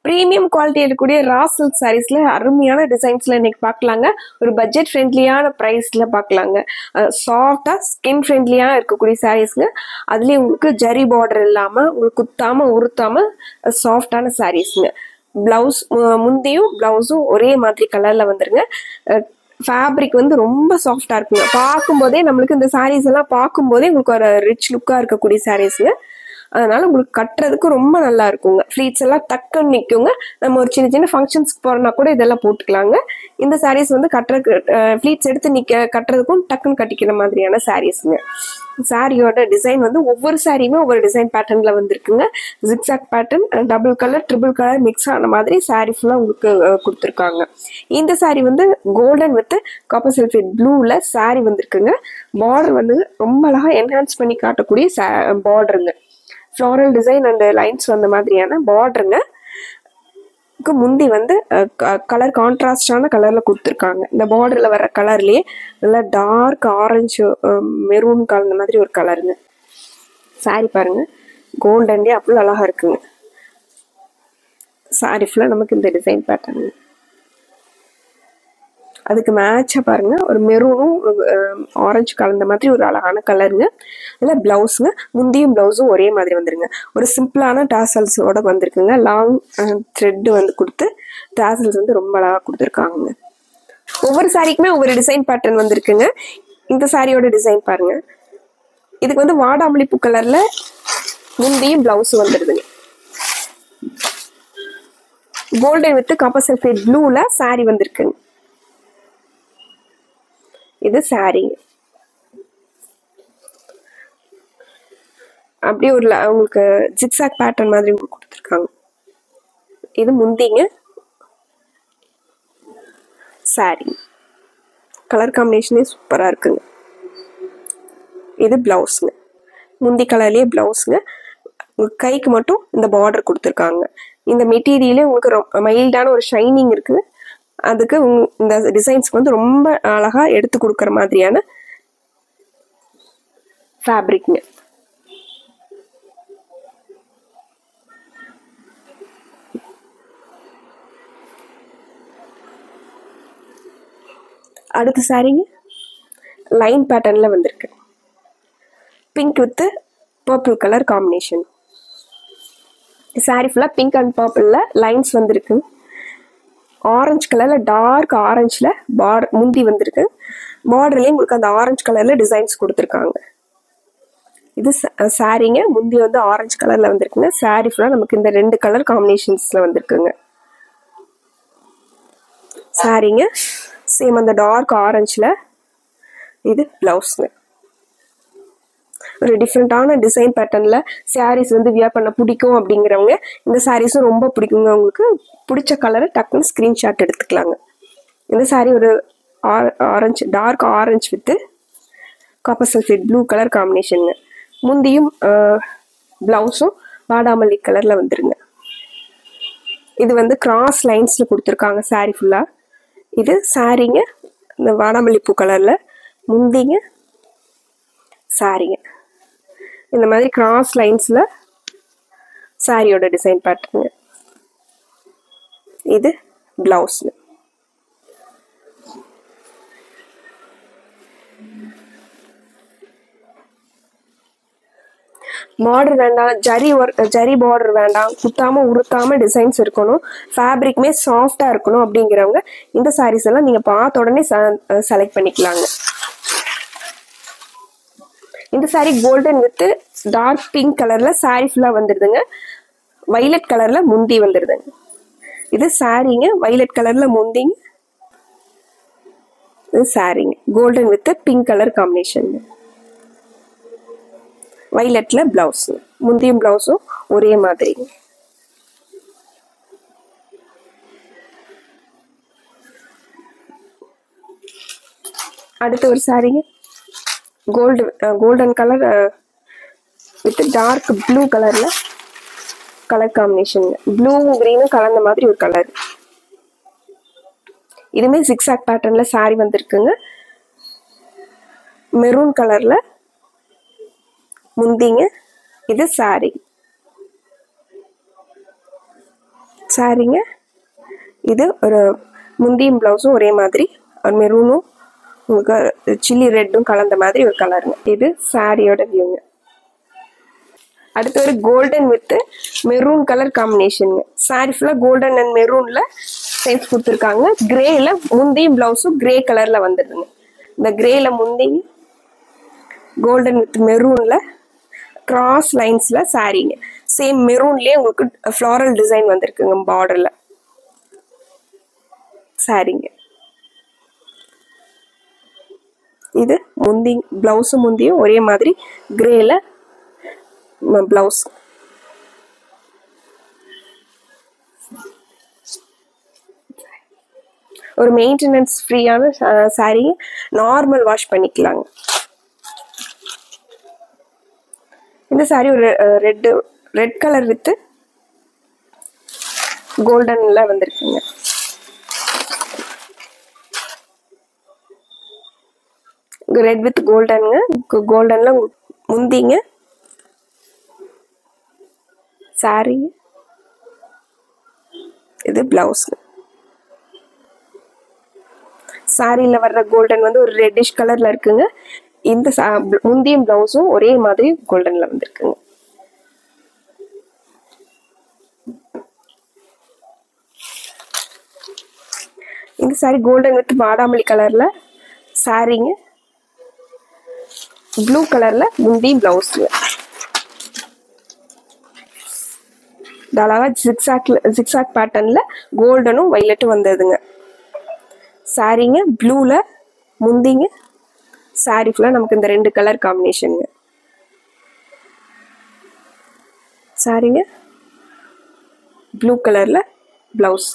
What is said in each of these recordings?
Premium quality இருக்கக்கூடிய ரா silk சாரீஸ்ல அருமையான டிசைன்ஸ்ல இன்னைக்கு பார்க்கலாங்க. ஒரு பட்ஜெட் ஃப்ரெண்ட்லியான ப்ரைஸ்ல பார்க்கலாங்க. சாஃப்டா ஸ்கின் ஃப்ரெண்ட்லியா இருக்கக்கூடிய சாரீஸ்ங்க. அதுலயும் உங்களுக்கு ஜரி பார்டர் இல்லாம உங்களுக்கு குத்தாம உறுத்தாம சாஃப்டான சாரீஸ்ங்க. பிளவுஸ் முந்தியும் பிளவுஸும் ஒரே மாதிரி கலர்ல வந்துருங்க. ஃபேப்ரிக் வந்து ரொம்ப சாஃப்டா இருக்குங்க. பார்க்கும்போதே நம்மளுக்கு இந்த சாரீஸ் எல்லாம் பார்க்கும்போதே உங்களுக்கு ஒரு ரிச் லுக்கா இருக்கக்கூடிய சாரீஸ்ங்க. அதனால உங்களுக்கு கட்டுறதுக்கு ரொம்ப நல்லா இருக்குங்க. ஃப்ளீட்ஸ் எல்லாம் டக்குன்னு நிற்குங்க. நம்ம ஒரு சின்ன சின்ன ஃபங்க்ஷன்ஸ்க்கு போறோம்னா கூட இதெல்லாம் போட்டுக்கலாங்க. இந்த சாரீஸ் வந்து கட்டுறதுக்கு ஃப்ளீட்ஸ் எடுத்து கட்டுறதுக்கும் டக்குன்னு கட்டிக்கிற மாதிரியான சாரீஸுங்க. சாரியோட டிசைன் வந்து ஒவ்வொரு சாரியுமே ஒவ்வொரு டிசைன் பேட்டர்ன்ல வந்துருக்குங்க. Zigzag pattern, double colour, triple colour mix ஆன மாதிரி சாரி ஃபுல்லா உங்களுக்கு கொடுத்துருக்காங்க. இந்த சாரி வந்து கோல்டன் வித் காப்பர் சல்ஃபேட் ப்ளூல சாரி வந்திருக்குங்க. பார்டர் வந்து ரொம்ப அழகா என்ஹான்ஸ் பண்ணி காட்டக்கூடிய பார்டருங்க. ஃப்ளோரல் டிசைன் அண்ட் லைன்ஸ் வந்த மாதிரியான பார்டருங்க. முந்தி வந்து கலர் கான்ட்ராஸ்டான கலர்ல கொடுத்துருக்காங்க. இந்த பார்டர்ல வர கலர்லயே நல்லா டார்க் ஆரஞ்சு மெரூன் கலந்த மாதிரி ஒரு கலருங்க. சாரி பாருங்க, கோல்டன்லயே அவ்வளோ அழகா இருக்குங்க. சாரி ஃபுல்லா நமக்கு இந்த டிசைன் பேட்டர்ன். அதுக்கு மேட்சா பாருங்க ஒரு மெரூனும் ஆரஞ்சு கலந்த மாதிரி ஒரு அழகான கலருங்க. இதில் பிளவுஸுங்க, முந்தியும் பிளவுஸும் ஒரே மாதிரி வந்துருங்க. ஒரு சிம்பிளான டாசல்ஸோட வந்திருக்குங்க. லாங் த்ரெட் வந்து கொடுத்து டாசல்ஸ் வந்து ரொம்ப அழகாக கொடுத்துருக்காங்க. ஒவ்வொரு சாரிக்குமே ஒவ்வொரு டிசைன் பேட்டர்ன் வந்திருக்குங்க. இந்த சாரியோட டிசைன் பாருங்க. இதுக்கு வந்து வாடாமல்லி பூ கலர்ல முந்தியும் பிளவுஸும் வந்துருதுங்க. கோல்டன் வித் காப்பர் சல்ஃபேட் ப்ளூல சாரி வந்திருக்குங்க. இது சாரி. அப்படியே ஒரு உங்களுக்கு ஜிக்ஸாக் பேட்டர்ன் மாதிரி கொடுத்துருக்காங்க. இது முந்திங்க. சாரி கலர் காம்பினேஷனே சூப்பரா இருக்குங்க. இது பிளவுஸுங்க. முந்தி கலர்லயே பிளவுஸுங்க. கைக்கு மட்டும் இந்த பார்டர் கொடுத்துருக்காங்க. இந்த மெட்டீரியலே உங்களுக்கு மைல்டான ஒரு ஷைனிங் இருக்கு. அதுக்கு இந்த டிசைன்ஸ்க்கு வந்து ரொம்ப அழகா எடுத்து கொடுக்குற மாதிரியான ஃபேப்ரிக்ங்க. அடுத்த சாரிங்க லைன் பேட்டர்ன்ல வந்திருக்கு. Pink with purple colour combination. Sorry ஃபுல்லா பிங்க் அண்ட் பர்பிள்ல லைன்ஸ் வந்திருக்கு. ஆரஞ்சு கலர்ல டார்க் ஆரஞ்சுல முந்தி வந்திருக்கு. பார்டர்லயே உங்களுக்கு அந்த ஆரஞ்சு கலர்ல டிசைன்ஸ் கொடுத்துருக்காங்க. இது சாரிங்க. முந்தி வந்து ஆரஞ்சு கலர்ல வந்திருக்குங்க. சாரி ஃபுல்லா நமக்கு இந்த ரெண்டு கலர் காம்பினேஷன்ஸ்ல வந்திருக்குங்க. சாரிங்க சேம் அந்த டார்க் ஆரஞ்சுல. இது பிளவுஸ்ங்க. ஒரு டிஃப்ரெண்டான டிசைன் பேட்டர்ன்ல சாரீஸ் வந்து வியர் பண்ண பிடிக்கும் அப்படிங்கிறவங்க இந்த சாரீஸும் ரொம்ப பிடிக்குங்க. உங்களுக்கு பிடிச்ச கலரை டக்குன்னு ஸ்கிரீன்ஷாட் எடுத்துக்கலாங்க. இந்த சாரீ ஒரு orange, dark orange with copper sulphate blue colour காம்பினேஷனுங்க. முந்தியும் பிளவுஸும் வாடாமல்லி கலர்ல வந்துருங்க. இது வந்து கிராஸ் லைன்ஸ்ல கொடுத்துருக்காங்க சாரி ஃபுல்லா. இது சாரிங்க இந்த வாடாமல்லி பூ கலர்ல. முந்திங்க சாரிங்க இந்த மாதிரி கிராஸ் லைன்ஸ்ல சாரியோட டிசைன் பேட்டர்ன். இது பிளவுஸ். பார்டர் வேண்டாம், ஜரி பார்டர் வேண்டாம், குத்தாம உருத்தாம டிசைன்ஸ் இருக்கணும், ஃபேப்ரிக்மே சாஃப்டா இருக்கணும் அப்படிங்கிறவங்க இந்த சாரீஸ் எல்லாம் நீங்க பார்த்த உடனே செலக்ட் பண்ணிக்கலாங்க. இந்த sari golden with dark pink கலர்ல சாரி ஃபுல்லா வந்துருதுங்க. வைலட் கலர்ல முந்தி வந்துருதுங்க. இது சாரிங்க. வைலட் கலர்ல முந்திங்க. இது சாரிங்க. Golden with pink colour combination. வைலட்ல பிளவுஸ். முந்தியும் பிளவுஸும் ஒரே மாதிரி. அடுத்து ஒரு சாரிங்க golden colour with dark blue கலர்ல கலர் காம்பினேஷன். ப்ளூ கிரீனும் கலந்த மாதிரி ஒரு கலர். இதுமே ஜிக்ஸாக் பேட்டர்ன்ல சாரி வந்திருக்குங்க. மெரூன் கலர்ல முந்திங்க. இது சாரி. சாரீங்க இது ஒரு முந்தியும் ப்ளவுஸும் ஒரே மாதிரி ஒரு மெரூனும் உங்களுக்கு சில்லி ரெட்டும் கலந்த மாதிரி ஒரு கலருங்க. இது சாரியோட வியூங்க. அடுத்து ஒரு கோல்டன் வித் மெரூன் கலர் காம்பினேஷனுங்க. சாரி ஃபுல்லாக கோல்டன் அண்ட் மெரூனில் சென்ஸ் கொடுத்துருக்காங்க. கிரேல முந்தியும் ப்ளவுஸும் கிரே கலரில் வந்துடுதுங்க. இந்த கிரேல முந்தி கோல்டன் வித் மெரூனில் கிராஸ் லைன்ஸில் சாரீங்க. சேம் மெரூன்லேயே உங்களுக்கு ஃப்ளாரல் டிசைன் வந்திருக்குங்க பார்டரில் சாரீங்க. இது முந்தி ப்ளவுஸும் முந்தியும் ஒரே மாதிரி கிரேல ப்ளவுஸ். ஒரு மெயின்டெனன்ஸ் ஃப்ரீயான சாரீ, நார்மல் வாஷ் பண்ணிக்கலாங்க. இந்த சாரீ ஒரு ரெட் கலர் வித் கோல்டன்ல வந்திருக்குங்க. ரெட் வித் கோல்டனுங்க. கோல்டன்ல முந்திங்க சாரி, இது பிளவுஸ். சாரியில வர்ற கோல்டன் வந்து ஒரு ரெட்டிஷ் கலர்ல இருக்குங்க. இந்த முந்தியும் பிளவுஸும் ஒரே மாதிரி கோல்டன்ல வந்திருக்குங்க. இந்த சாரி கோல்டன் வித் பாதாமல்லி கலர்ல சாரிங்க. ப்ளூ கலர்ல முந்தி பிளவுஸ். அழகா ஜிக்ஸாக் பேட்டர்ன்ல கோல்டனும் வைலட்டும் வந்ததுங்க. சாரிங்க ப்ளூல முந்திங்க. சாரி ஃபுல்லா நமக்கு இந்த ரெண்டு கலர் காம்பினேஷனுங்க. சாரிங்க ப்ளூ கலர்ல பிளவுஸ்.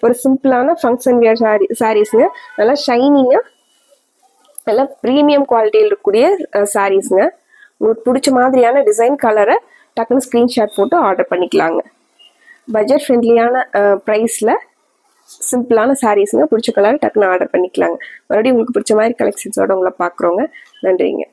ஒரு சிம்பிளான ஃபங்க்ஷன் வியர் சாரீஸ்ங்க. நல்லா ஷைனிங்கா நல்லா ப்ரீமியம் குவாலிட்டியில் இருக்கக்கூடிய சாரீஸ்ங்க. உங்களுக்கு பிடிச்ச மாதிரியான டிசைன் கலரை டக்குன்னு ஸ்க்ரீன்ஷாட் போட்டு ஆர்டர் பண்ணிக்கலாங்க. பட்ஜெட் ஃப்ரெண்ட்லியான ப்ரைஸில் சிம்பிளான சாரீஸுங்க. பிடிச்ச கலர் டக்குன்னு ஆர்டர் பண்ணிக்கலாங்க. மறுபடியும் உங்களுக்கு பிடிச்ச மாதிரி கலெக்ஷன்ஸோடு உங்களை பார்க்குறோங்க. நன்றிங்க.